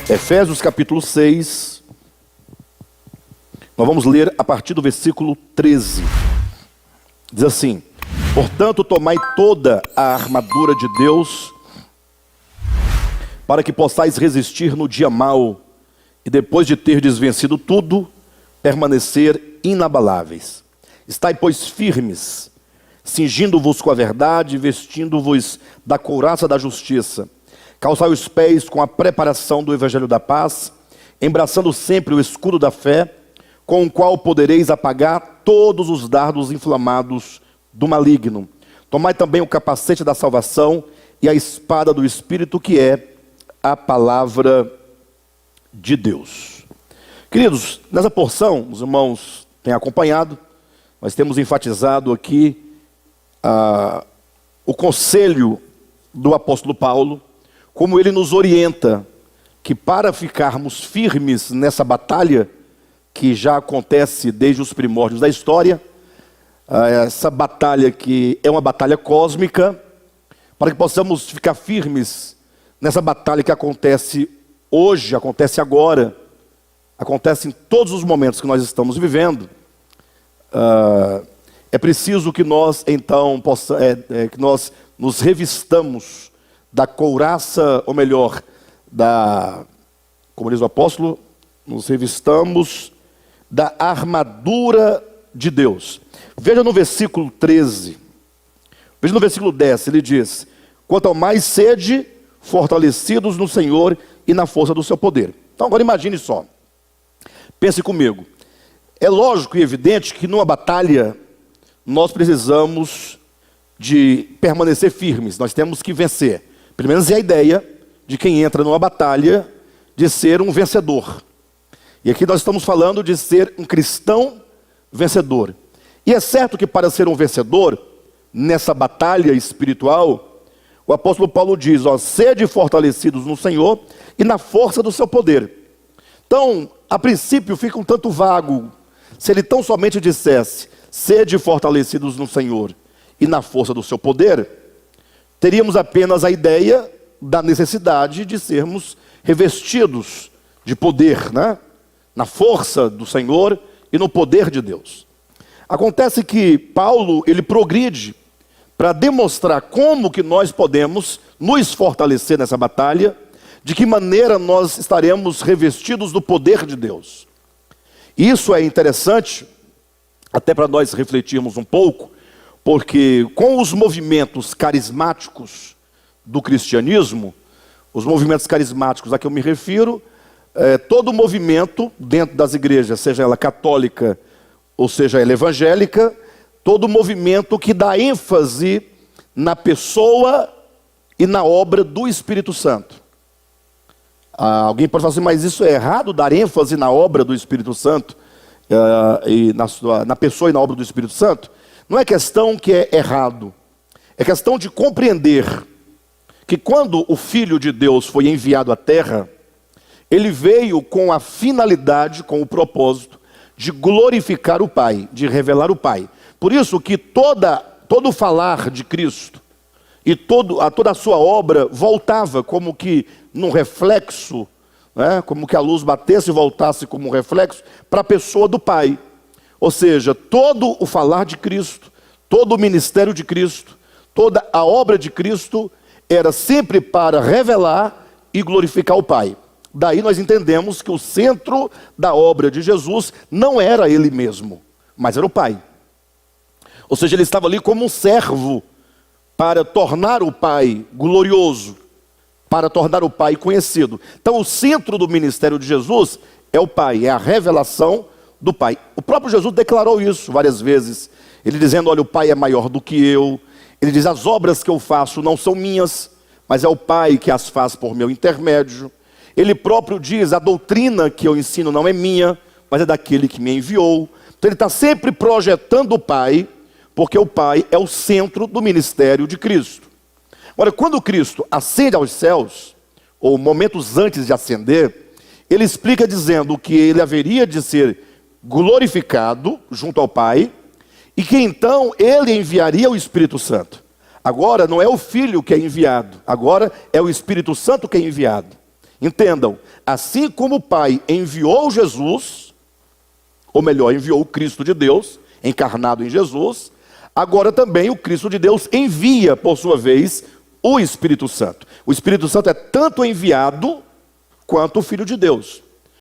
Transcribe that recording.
Efésios capítulo 6, nós vamos ler a partir do versículo 13. Diz assim: portanto, tomai toda a armadura de Deus, para que possais resistir no dia mau, e depois de terdes vencido tudo, permanecer inabaláveis. Estai, pois, firmes, cingindo-vos com a verdade, vestindo-vos da couraça da justiça. Calçai os pés com a preparação do evangelho da paz, embraçando sempre o escudo da fé, com o qual podereis apagar todos os dardos inflamados do maligno. Tomai também o capacete da salvação e a espada do Espírito, que é a palavra de Deus. Queridos, nessa porção, os irmãos têm acompanhado, nós temos enfatizado aqui o conselho do apóstolo Paulo, como ele nos orienta que para ficarmos firmes nessa batalha, que já acontece desde os primórdios da história, essa batalha que é uma batalha cósmica, para que possamos ficar firmes nessa batalha que acontece hoje, acontece agora, acontece em todos os momentos que nós estamos vivendo, é preciso que nós então que nós nos revistamos da couraça, ou melhor, como diz o apóstolo, nos revistamos da armadura de Deus. Veja no versículo 13, veja no versículo 10, ele diz: quanto ao mais sede, fortalecidos no Senhor e na força do seu poder. Então agora imagine só, pense comigo, é lógico e evidente que numa batalha nós precisamos de permanecer firmes, nós temos que vencer. Pelo menos é a ideia de quem entra numa batalha, de ser um vencedor. E aqui nós estamos falando de ser um cristão vencedor. E é certo que para ser um vencedor, nessa batalha espiritual, o apóstolo Paulo diz, sede fortalecidos no Senhor e na força do seu poder. Então, a princípio fica um tanto vago, se ele tão somente dissesse, sede fortalecidos no Senhor e na força do seu poder, teríamos apenas a ideia da necessidade de sermos revestidos de poder, né? Na força do Senhor e no poder de Deus. Acontece que Paulo, ele progride para demonstrar como que nós podemos nos fortalecer nessa batalha, de que maneira nós estaremos revestidos do poder de Deus. Isso é interessante, até para nós refletirmos um pouco, porque com os movimentos carismáticos do cristianismo, os movimentos carismáticos a que eu me refiro, todo movimento dentro das igrejas, seja ela católica ou seja ela evangélica, todo movimento que dá ênfase na pessoa e na obra do Espírito Santo. Alguém pode falar assim, mas isso é errado, dar ênfase na obra do Espírito Santo, e na pessoa e na obra do Espírito Santo? Não é questão que é errado, é questão de compreender que quando o Filho de Deus foi enviado à terra, ele veio com a finalidade, com o propósito de glorificar o Pai, de revelar o Pai. Por isso que todo falar de Cristo e toda a sua obra voltava como que num reflexo, né? Como que a luz batesse e voltasse como um reflexo para a pessoa do Pai. Ou seja, todo o falar de Cristo, todo o ministério de Cristo, toda a obra de Cristo era sempre para revelar e glorificar o Pai. Daí nós entendemos que o centro da obra de Jesus não era ele mesmo, mas era o Pai. Ou seja, ele estava ali como um servo para tornar o Pai glorioso, para tornar o Pai conhecido. Então o centro do ministério de Jesus é o Pai, é a revelação do Pai. O próprio Jesus declarou isso várias vezes, ele dizendo, olha, o Pai é maior do que eu. Ele diz, as obras que eu faço não são minhas, mas é o Pai que as faz por meu intermédio. Ele próprio diz, a doutrina que eu ensino não é minha, mas é daquele que me enviou. Então ele está sempre projetando o Pai, porque o Pai é o centro do ministério de Cristo. Agora, quando Cristo ascende aos céus, ou momentos antes de ascender, ele explica dizendo que ele haveria de ser glorificado junto ao Pai, e que então ele enviaria o Espírito Santo. Agora não é o Filho que é enviado, agora é o Espírito Santo que é enviado. Entendam, assim como o Pai enviou Jesus, ou melhor, enviou o Cristo de Deus, encarnado em Jesus, agora também o Cristo de Deus envia, por sua vez, o Espírito Santo. O Espírito Santo é tanto enviado quanto o Filho de Deus.